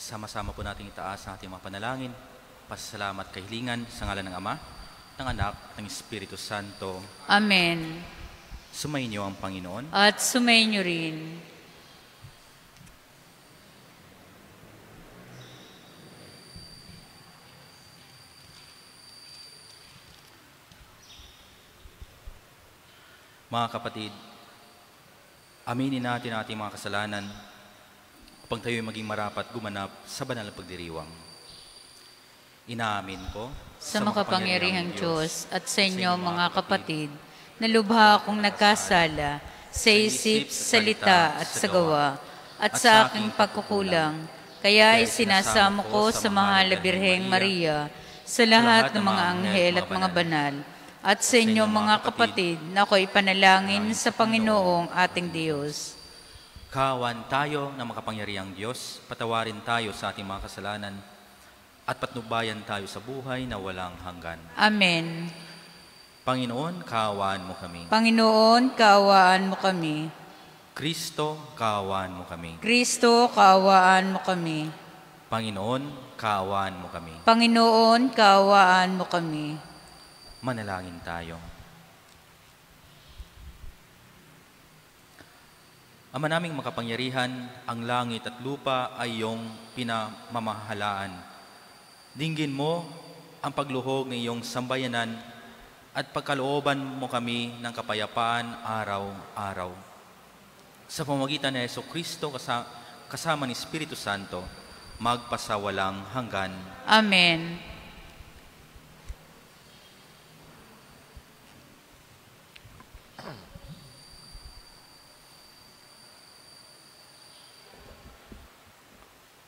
Sama-sama po natin itaas ang ating mga panalangin, pasasalamat kahilingan sa ngalan ng Ama, ng Anak, at ng Espiritu Santo. Amen. Sumainyo ang Panginoon. At sumainyo rin. Mga kapatid, aminin natin ang ating mga kasalanan upang tayo'y maging marapat gumanap sa banal na pagdiriwang. Inaamin ko Sa makapangyarihang Diyos at sa inyo mga kapatid, na lubha akong nagkasala sa isip, salita at sa gawa, at sa aking pagkukulang, kaya isinasamo ko sa mahal na Birheng Maria, sa lahat ng mga anghel at mga banal, at sa inyo mga kapatid, na ako'y panalangin sa Panginoong ating Diyos. Kawan tayo ng makapangyarihang Diyos, patawarin tayo sa ating mga kasalanan, at patnubayan tayo sa buhay na walang hanggan. Amen. Panginoon, kaawaan mo kami. Panginoon, kaawaan mo kami. Kristo, kaawaan mo kami. Kristo, kaawaan mo kami. Panginoon, kaawaan mo kami. Panginoon, kaawaan mo kami. Manalangin tayo. Ama naming makapangyarihan, ang langit at lupa ay iyong pinamamahalaan. Dinggin mo ang pagluhog ng iyong sambayanan at pagkalooban mo kami ng kapayapaan araw-araw. Sa pamamagitan ni Jesucristo kasama ni Espiritu Santo, magpasawalang hanggan. Amen.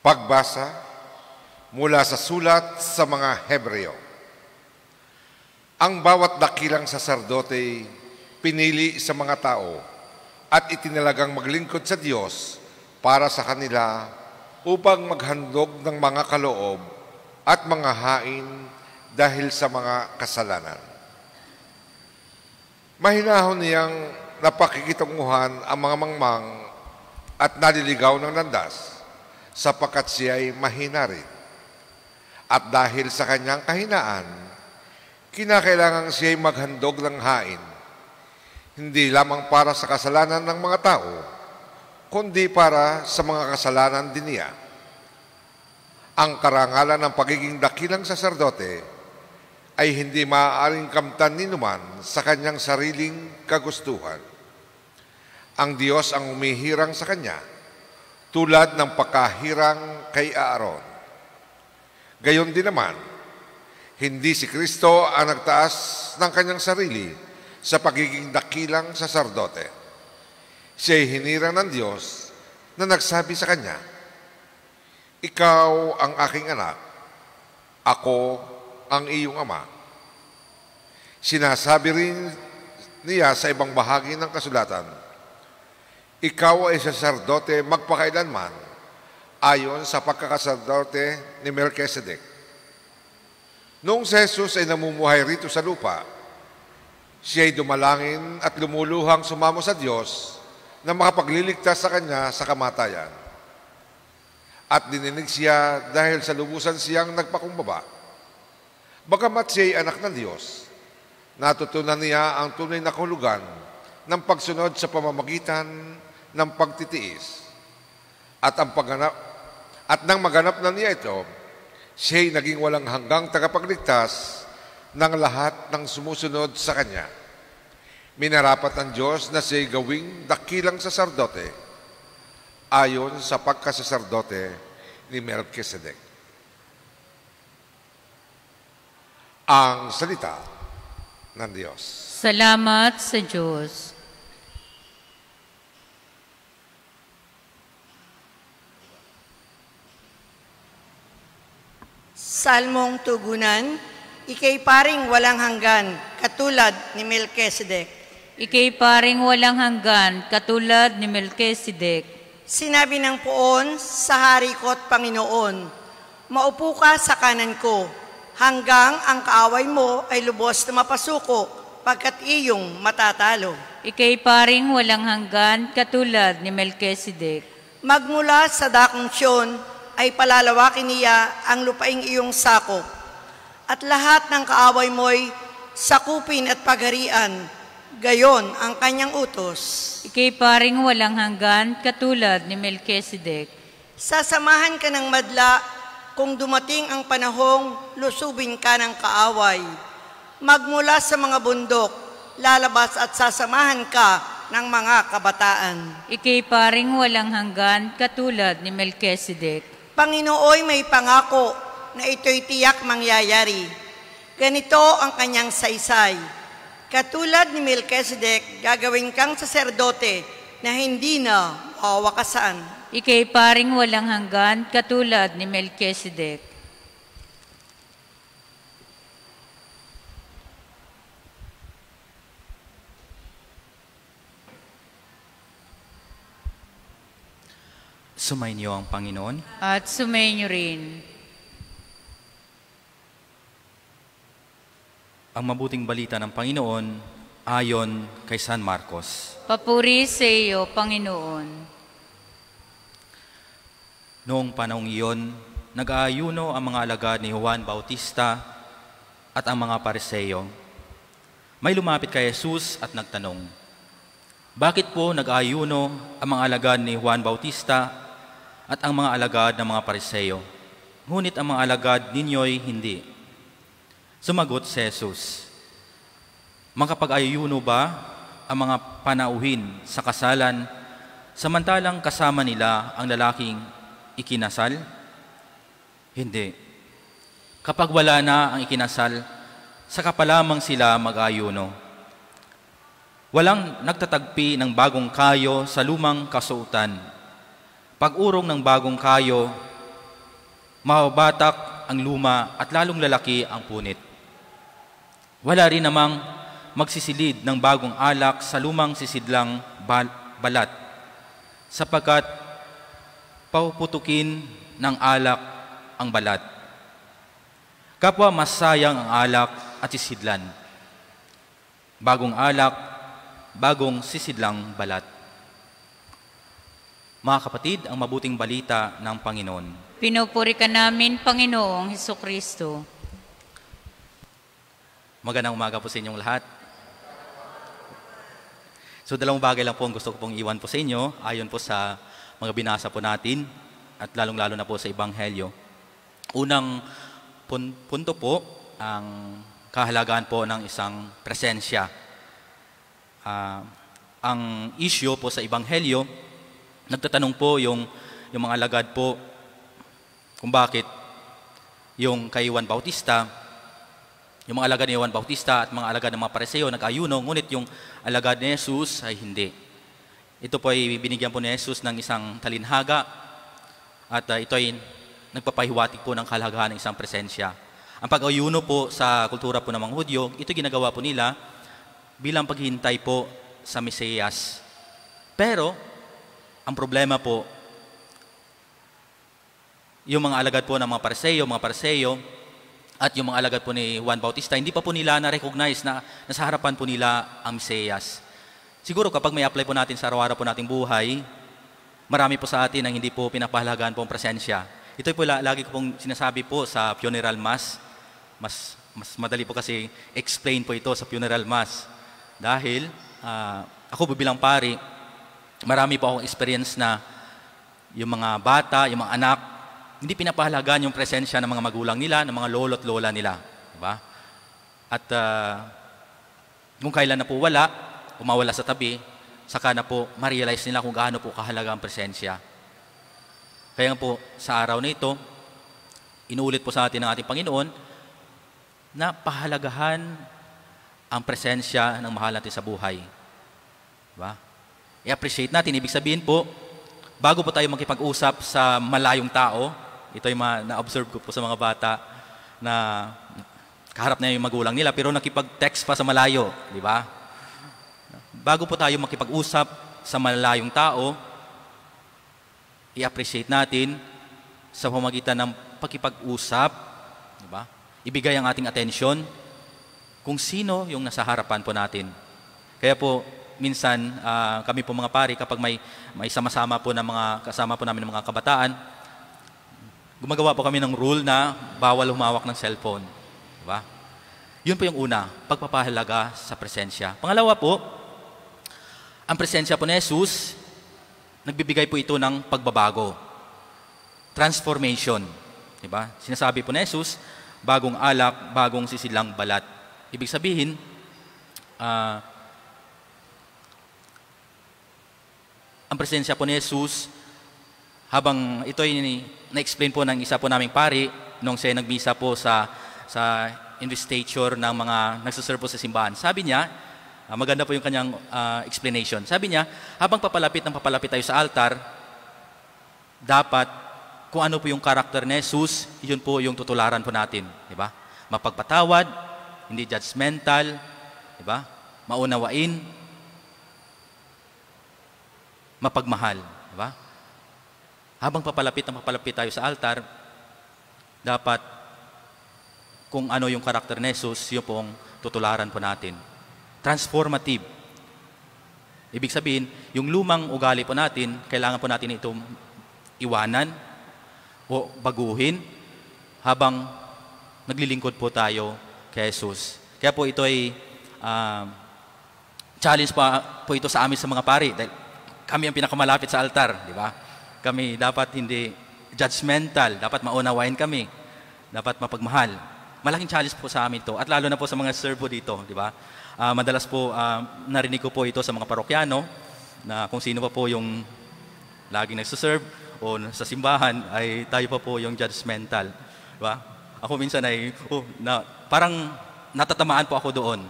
Pagbasa mula sa sulat sa mga Hebreo. Ang bawat dakilang saserdote pinili sa mga tao at itinalagang maglingkod sa Diyos para sa kanila upang maghandog ng mga kaloob at mga hain dahil sa mga kasalanan. Mahinahon niyang napakikitunguhan ang mga mangmang at naliligaw ng landas, sapagkat siya'y mahina rin. At dahil sa kanyang kahinaan, kinakailangan siya'y maghandog ng hain, hindi lamang para sa kasalanan ng mga tao, kundi para sa mga kasalanan din niya. Ang karangalan ng pagiging dakilang saserdote ay hindi maaaring kamtan ni numan sa kanyang sariling kagustuhan. Ang Diyos ang umihirang sa kanya, tulad ng pagkahirang kay Aaron. Gayon din naman, hindi si Kristo ang nagtaas ng kanyang sarili sa pagiging dakilang saserdote. Siya'y hinirang ng Diyos na nagsabi sa kanya, "Ikaw ang aking anak, ako ang iyong ama." Sinasabi rin niya sa ibang bahagi ng kasulatan, "Ikaw ay saserdote magpakailanman ayon sa pagkakasaserdote ni Melchizedek." Noong si Jesus ay namumuhay rito sa lupa, siya ay dumalangin at lumuluhang sumamo sa Diyos na makapagliligtas sa kanya sa kamatayan. At dininig siya dahil sa lubusan siyang nagpakumbaba. Bagamat siya ay anak ng Diyos, natutunan niya ang tunay na kahulugan ng pagsunod sa pamamagitan ng pagtitiis. At nang maganap na niya ito, siya'y naging walang hanggang tagapagligtas ng lahat ng sumusunod sa kanya. Minarapat ng Diyos na siya'y gawing dakilang saserdote ayon sa pagkasaserdote ni Melchizedek. Ang salita ng Diyos. Salamat sa Diyos. Salmong tugunan, ika'y paring walang hanggan, katulad ni Melchizedek. Ika'y paring walang hanggan, katulad ni Melchizedek. Sinabi ng Poon sa hari ko't Panginoon, "Maupo ka sa kanan ko, hanggang ang kaaway mo ay lubos na mapasuko, pagkat iyong matatalo." Ika'y paring walang hanggan, katulad ni Melchizedek. Magmula sa dakong Siyon ay palalawakin niya ang lupaing iyong sakop, at lahat ng kaaway mo'y sakupin at pagharian, gayon ang kanyang utos. Ika'y paring walang hanggan katulad ni Melchizedek. Sasamahan ka ng madla kung dumating ang panahong lusubin ka ng kaaway. Magmula sa mga bundok, lalabas at sasamahan ka ng mga kabataan. Ika'y paring walang hanggan katulad ni Melchizedek. Panginooy may pangako na ito'y tiyak mangyayari. Ganito ang kanyang saysay. Katulad ni Melchizedek, gagawin kang saserdote na hindi na mawawakasan. Ika'y paring walang hanggan katulad ni Melchizedek. Sumainyo ang Panginoon. At sumainyo rin. Ang mabuting balita ng Panginoon ayon kay San Marcos. Papuri sa iyo, Panginoon. Noong panahong iyon, nag-aayuno ang mga alagad ni Juan Bautista at ang mga Pariseo. May lumapit kay Jesus at nagtanong, "Bakit po nag-aayuno ang mga alagad ni Juan Bautista at ang mga alagad ng mga Pariseo, ngunit ang mga alagad ninyo'y hindi?" Sumagot si Jesus, "Makapag-ayuno ba ang mga panauhin sa kasalan, samantalang kasama nila ang lalaking ikinasal? Hindi. Kapag wala na ang ikinasal, saka pa lamang sila mag-ayuno. Walang nagtatagpi ng bagong kayo sa lumang kasuotan. Pag-urong ng bagong kayo, mababatak ang luma at lalong lalaki ang punit. Wala rin namang magsisilid ng bagong alak sa lumang sisidlang balat, sapagkat papuputukin ng alak ang balat. Kapwa mas sayang ang alak at sisidlan. Bagong alak, bagong sisidlang balat." Mga kapatid, ang mabuting balita ng Panginoon. Pinupuri ka namin, Panginoong Hesukristo. Magandang umaga po sa inyong lahat. So, dalawang bagay lang po ang gusto ko pong iwan po sa inyo, ayon po sa mga binasa po natin, at lalong-lalo na po sa Ebanghelyo. Unang punto po, ang kahalagaan po ng isang presensya. Ang issue po sa Ebanghelyo, nagtatanong po yung mga alagad po kung bakit yung kay Juan Bautista, yung mga alagad ni Juan Bautista at mga alagad ng mga Pariseo nag-ayuno, ngunit yung alagad ni Jesus ay hindi. Ito po ay binigyan po ni Jesus ng isang talinhaga at ito ay nagpapahiwatig po ng kahalagaan ng isang presensya. Ang pag-ayuno po sa kultura po ng mga Hudyo, ito ginagawa po nila bilang paghihintay po sa Mesiyas. Pero, ang problema po, yung mga alagad po ng mga Pariseo, at yung mga alagad po ni Juan Bautista, hindi pa po nila na-recognize na nasa harapan po nila ang Mesiyas. Siguro kapag may apply po natin sa araw-araw po nating buhay, marami po sa atin ang hindi po pinapahalagaan po ang presensya. Ito po lagi ko pong sinasabi po sa funeral mass. Mas madali po kasi explain po ito sa funeral mass. Dahil ako bilang pari, marami po akong experience na yung mga bata, yung mga anak, hindi pinapahalagaan yung presensya ng mga magulang nila, ng mga lolo at lola nila. Diba? At kung kailan na po wala, umawala sa tabi, saka na po ma-realize nila kung gaano po kahalaga ang presensya. Kaya po sa araw na ito, inuulit po sa atin ng ating Panginoon na pahalagahan ang presensya ng mahal natin sa buhay. Diba? I-appreciate natin. Ibig sabihin po, bago po tayo makipag-usap sa malayong tao, ito ay na-observe ko po sa mga bata na kaharap na yung magulang nila, pero nakipag-text pa sa malayo. Di ba? Bago po tayo makipag-usap sa malayong tao, i-appreciate natin sa pamamagitan ng pakipag-usap, di ba? Ibigay ang ating atensyon kung sino yung nasa harapan po natin. Kaya po, minsan, kami po mga pari, kapag may sama-sama po ng mga kasama po namin ng mga kabataan, gumagawa po kami ng rule na bawal humawak ng cellphone. Diba? Yun po yung una, pagpapahalaga sa presensya. Pangalawa po, ang presensya po ni Jesus, nagbibigay po ito ng pagbabago. Transformation. Diba? Sinasabi po ni Jesus, bagong alak, bagong sisilang balat. Ibig sabihin, ang presensya po ni Jesus, habang ito ay na-explain po ng isa po naming pari, nung siya nagbisa po sa investiture ng mga nagsaserve po sa simbahan. Sabi niya, maganda po yung kanyang explanation. Sabi niya, habang papalapit tayo sa altar, dapat kung ano po yung karakter ni Jesus, yun po yung tutularan po natin. Diba? Mapagpatawad, hindi judgmental, diba? Maunawain, mapagmahal. Diba? Habang papalapit tayo sa altar, dapat kung ano yung karakter ni Jesus, yun pong tutularan po natin. Transformative. Ibig sabihin, yung lumang ugali po natin, kailangan po natin itong iwanan o baguhin habang naglilingkod po tayo kay Jesus. Kaya po ito ay challenge po ito sa amin sa mga pari. Dahil kami ang pinakamalapit sa altar, di ba? Kami dapat hindi judgmental, dapat maunawain kami, dapat mapagmahal. Malaking challenge po sa amin ito, at lalo na po sa mga servo dito, di ba? Madalas po, narinig ko po ito sa mga parokyano, na kung sino pa po yung laging nagsaserve o sa simbahan, ay tayo pa po yung judgmental. Di ba? Ako minsan ay, parang natatamaan po ako doon.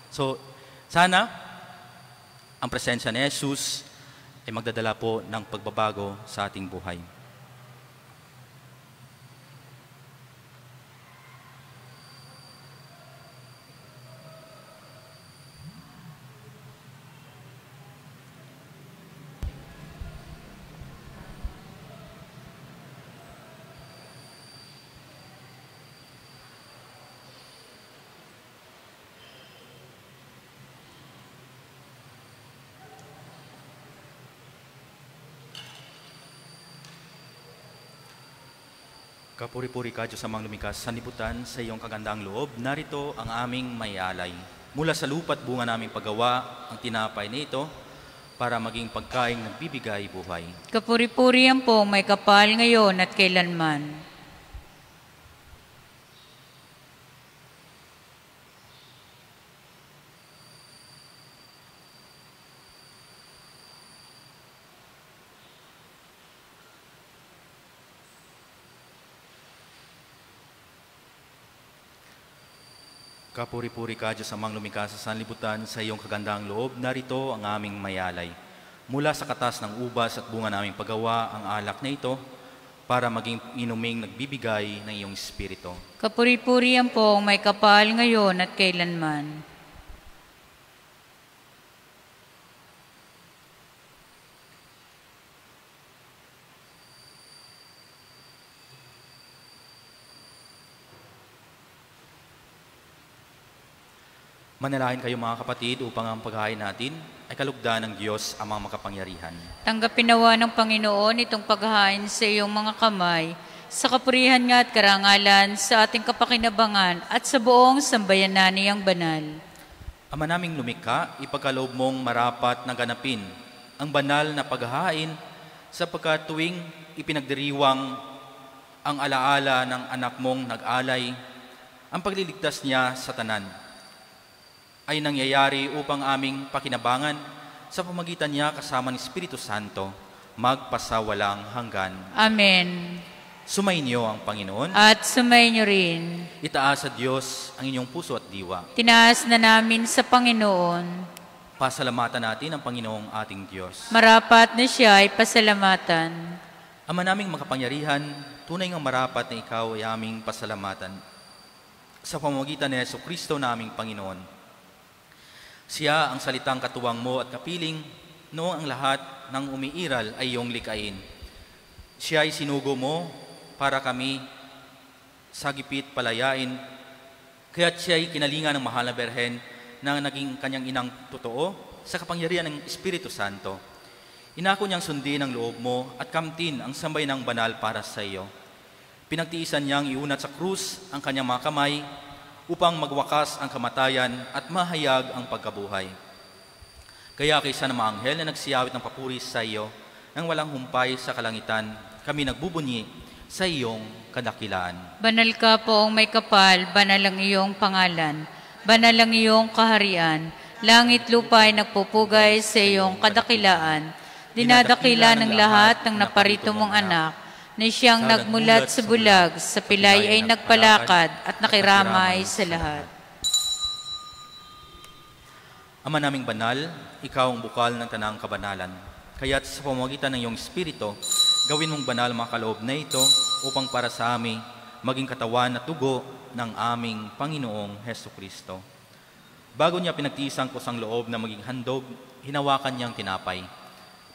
So, sana, ang presensya ni Jesus ay magdadala po ng pagbabago sa ating buhay. Kapuri-puri ka, Diyos amang lumikas, sa liputan sa iyong kagandaang loob, narito ang aming mayalay. Mula sa lupa't bunga naming paggawa, ang tinapay nito, para maging pagkaing nagbibigay buhay. Kapuri-puri yan po, may kapal ngayon at kailanman. Kapuri-puri ka, Diyos amang lumikas sa sanlibutan sa iyong kagandaang loob, narito ang aming mayalay. Mula sa katas ng ubas at bunga naming paggawa, ang alak na ito, para maging inuming nagbibigay ng iyong espiritu. Kapuri-puri yan po, may kapal ngayon at kailanman. Manalangin kayo mga kapatid upang ang paghahain natin ay kalugdan ng Diyos amang makapangyarihan. Tanggapin nawa ng Panginoon itong paghahain sa iyong mga kamay, sa kapurihan nga at karangalan, sa ating kapakinabangan at sa buong sambayanan niyang banal. Ama naming lumikha, ipagkaloob mong marapat na ganapin ang banal na paghahain sapagkat tuwing ipinagdiriwang ang alaala ng anak mong nag-alay, ang pagliligtas niya sa tanan ay nangyayari upang aming pakinabangan sa pamagitan niya kasama ng Espiritu Santo, magpasawalang hanggan. Amen. Sumainyo ang Panginoon. At sumainyo rin. Itaas sa Diyos ang inyong puso at diwa. Tinaas na namin sa Panginoon. Pasalamatan natin ang Panginoong ating Diyos. Marapat na siya ay pasalamatan. Ama naming makapangyarihan, tunay ngang marapat na ikaw ay aming pasalamatan. Sa pamamagitan ni Jesucristo na aming Panginoon, siya ang salitang katuwang mo at kapiling, noong ang lahat ng umiiral ay iyong likain. Siya ay sinugo mo para kami sagipit palayain, kaya't siya ay kinalinga ng mahal na Berhen na naging kanyang inang totoo sa kapangyarihan ng Espiritu Santo. Inako niyang sundin ang loob mo at kamtin ang sambayanang banal para sa iyo. Pinagtiisan niyang iunat sa krus ang kanyang mga kamay upang magwakas ang kamatayan at mahayag ang pagkabuhay. Kaya kaysa ng mga anghel na nagsiyawit ng papuri sa iyo, nang walang humpay sa kalangitan, kami nagbubunyi sa iyong kadakilaan. Banal ka poong may kapal, banal ang iyong pangalan, banal ang iyong kaharian, langit lupa ay nagpupugay sa iyong kadakilaan. Dinadakila ng lahat ng naparito mong anak, na siyang nagmulat sa bulag, sa pilay ay nagpalakad at nakiramay sa lahat. Ama naming banal, ikaw ang bukal ng tanang kabanalan. Kaya't sa pamamagitan ng iyong Espiritu, gawin mong banal mga kaloob na ito upang para sa amin maging katawan at dugo ng aming Panginoong Heso Kristo. Bago niya pinagtiisang kusang loob na maging handog, hinawakan niyang tinapay.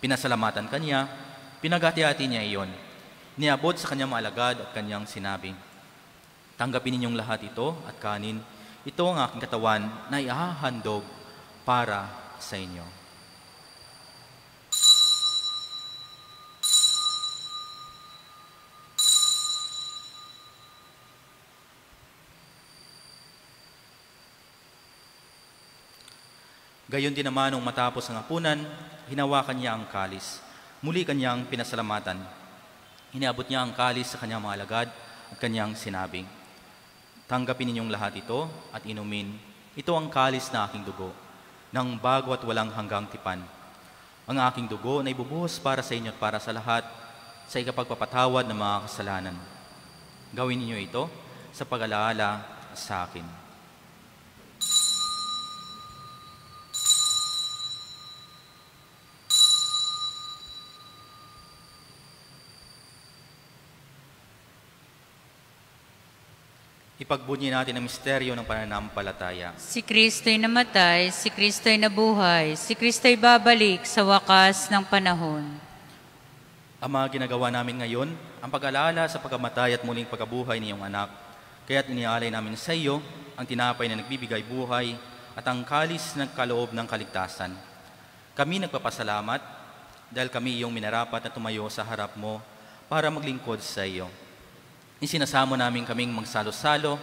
Pinasalamatan kanya, pinagati-hati niya iyon. Niabot sa kanyang mga alagad at kanyang sinabi, tanggapin ninyong lahat ito at kanin. Ito ang aking katawan na ihahandog para sa inyo. Gayon din naman nung matapos ang hapunan, hinawakan niya ang kalis. Muli kanyang pinasalamatan. Iniabot niya ang kalis sa kanyang mga alagad at kanyang sinabi, tanggapin ninyong lahat ito at inumin. Ito ang kalis na aking dugo, ng bago at walang hanggang tipan. Ang aking dugo na ibubuhos para sa inyo at para sa lahat sa ikapagpapatawad ng mga kasalanan. Gawin ninyo ito sa pag-alaala sa akin. Ipagbunyi natin ang misteryo ng pananampalataya. Si Kristo'y namatay, si Kristo'y nabuhay, si Kristo'y babalik sa wakas ng panahon. Ama, ginagawa namin ngayon ang pag-alala sa pagkamatay at muling pagkabuhay ng iyong anak. Kaya't inialay namin sa iyo ang tinapay na nagbibigay buhay at ang kalis na kaloob ng kaligtasan. Kami nagpapasalamat dahil kami iyong minarapat na tumayo sa harap mo para maglingkod sa iyo. Isinasamo namin kaming magsalo-salo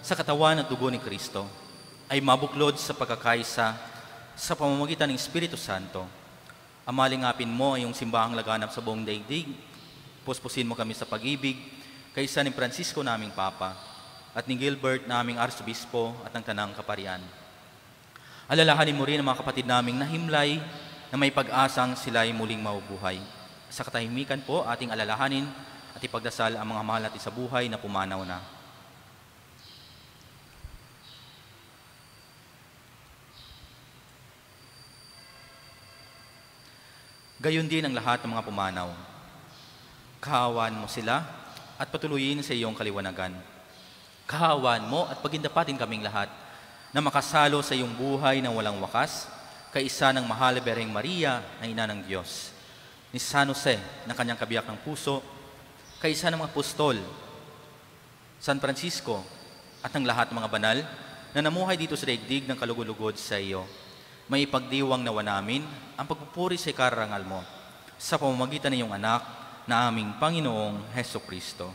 sa katawan at dugo ni Kristo ay mabuklod sa pagkakaisa sa pamamagitan ng Espiritu Santo. Amalingapin mo ang iyong simbahang laganap sa buong daigdig. Puspusin mo kami sa pag-ibig kaysa ni Francisco naming Papa at ni Gilbert naming Arsobispo at ng Tanang Kaparian. Alalahanin mo rin ang mga kapatid naming nahimlay na may pag-asang sila'y muling mabubuhay. Sa katahimikan po ating alalahanin at ipagdasal ang mga mahal natin sa buhay na pumanaw na. Gayon din ang lahat ng mga pumanaw. Kahawan mo sila at patuloyin sa iyong kaliwanagan. Kahawan mo at pagindapatin kaming lahat na makasalo sa iyong buhay na walang wakas, kaisa ng mahal na Berheng Maria na ina ng Diyos, ni San Jose na kanyang kabiyak ng puso, kaisa ng mga apostol, San Francisco at ng lahat ng mga banal na namuhay dito sa daigdig ng kalugod-lugod sa iyo. May ipagdiwang nawa namin ang pagpupuri sa ikarangal mo sa pamamagitan ng iyong anak na aming Panginoong Heso Kristo.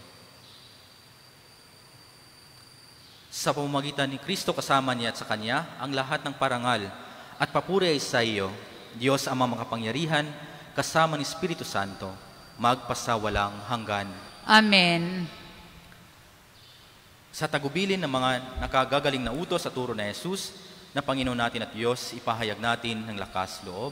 Sa pamamagitan ni Kristo kasama niya at sa Kanya, ang lahat ng parangal at papuri ay sa iyo, Diyos Ama makapangyarihan, kasama ni Espiritu Santo, magpasawalang hanggan. Amen. Sa tagubilin ng mga nakagagaling na utos at turo na Jesus, na Panginoon natin at Diyos, ipahayag natin ng lakas loob.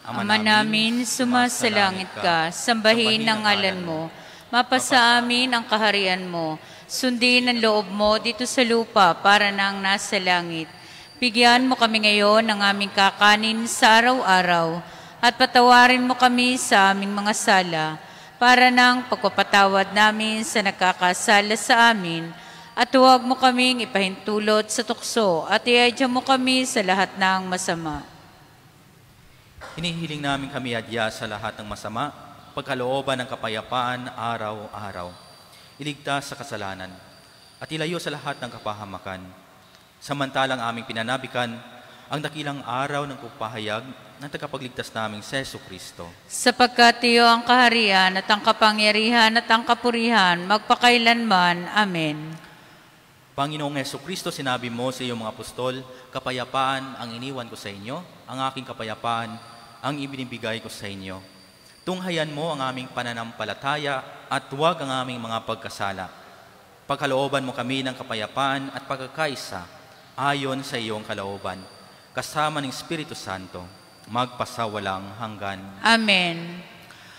Ama namin, sumasalangit ka, sambahin ang ngalan mo, mapasa amin ang kaharian mo, sundin ang loob mo dito sa lupa para nang nasa langit. Bigyan mo kami ngayon ng aming kakanin sa araw-araw, at patawarin mo kami sa aming mga sala, para nang pagpapatawad namin sa nakakasala sa amin, at huwag mo kaming ipahintulot sa tukso, at iadya mo kami sa lahat ng masama. Hinihiling namin kami adya sa lahat ng masama, pagkalooban ng kapayapaan araw-araw. Iligtas sa kasalanan, at ilayo sa lahat ng kapahamakan. Samantalang aming pinanabikan ang dakilang araw ng pagpahayag ng tagapagligtas naming si Jesucristo. Sapagkat iyo ang kaharian at ang kapangyarihan at ang kapurihan magpakailanman. Amen. Panginoong Jesucristo, sinabi mo sa iyong mga apostol, kapayapaan ang iniwan ko sa inyo, ang aking kapayapaan ang ibinibigay ko sa inyo. Tunghayan mo ang aming pananampalataya at huwag ang aming mga pagkasala. Pagkalooban mo kami ng kapayapaan at pagkakaisa ayon sa iyong kalooban, kasama ng Espiritu Santo, magpasawalang hanggan. Amen.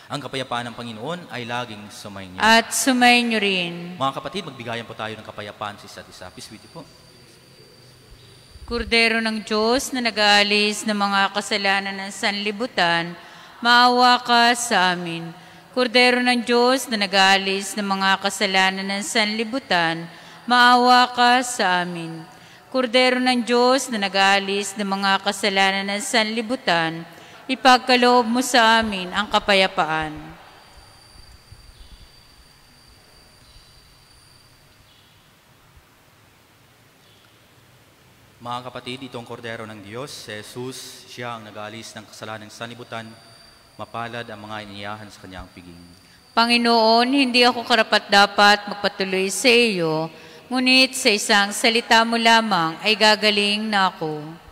Ang kapayapaan ng Panginoon ay laging sumainyo. At sumainyo rin. Mga kapatid, magbigayan po tayo ng kapayapaan sa isa't isa. Piswiti po. Kordero ng Diyos na nag-aalis ng mga kasalanan ng sanlibutan, maawa ka sa amin. Kordero ng Diyos na nag-aalis ng mga kasalanan ng sanlibutan, maawa ka sa amin. Kordero ng Diyos na nag-aalis ng mga kasalanan ng sanlibutan, ipagkaloob mo sa amin ang kapayapaan. Mga kapatid, itong kordero ng Diyos, si Jesus, siya ang nag-aalis ng kasalanan ng sanlibutan, mapalad ang mga iniyahan sa kanyang piging. Panginoon, hindi ako karapat-dapat magpatuloy sa iyo, ngunit sa isang salita mo lamang ay gagaling na ako.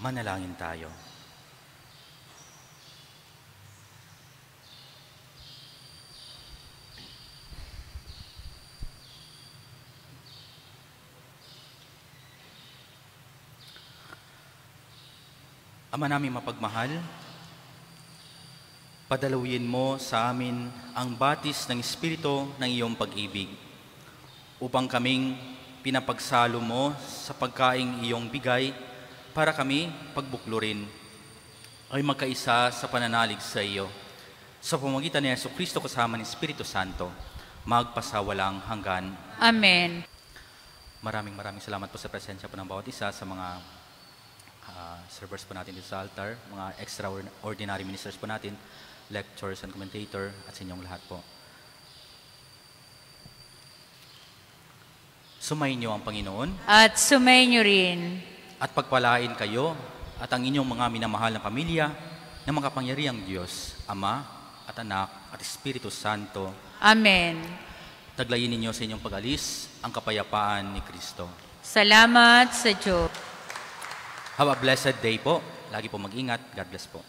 Manalangin tayo. Ama naming mapagmahal, padalawin mo sa amin ang batis ng Espiritu ng iyong pag-ibig upang kaming pinapagsalo mo sa pagkaing iyong bigay para kami pagbuklurin ay magkaisa sa pananalig sa iyo. Sa pamamagitan ni Jesucristo kasama ng Espiritu Santo, magpasawalang hanggan. Amen. Maraming salamat po sa presensya po ng bawat isa sa mga servers po natin dito sa altar, mga extraordinary ministers po natin, lecturers and commentator, at sa inyong lahat po. Sumayin niyo ang Panginoon At sumayin niyo rin. at pagpalain kayo at ang inyong mga minamahal na pamilya ng makapangyarihang Diyos, Ama at Anak at Espiritu Santo. Amen. Taglayin ninyo sa inyong pag-alis ang kapayapaan ni Kristo. Salamat sa Diyos. Have a blessed day po. Lagi po mag-ingat. God bless po.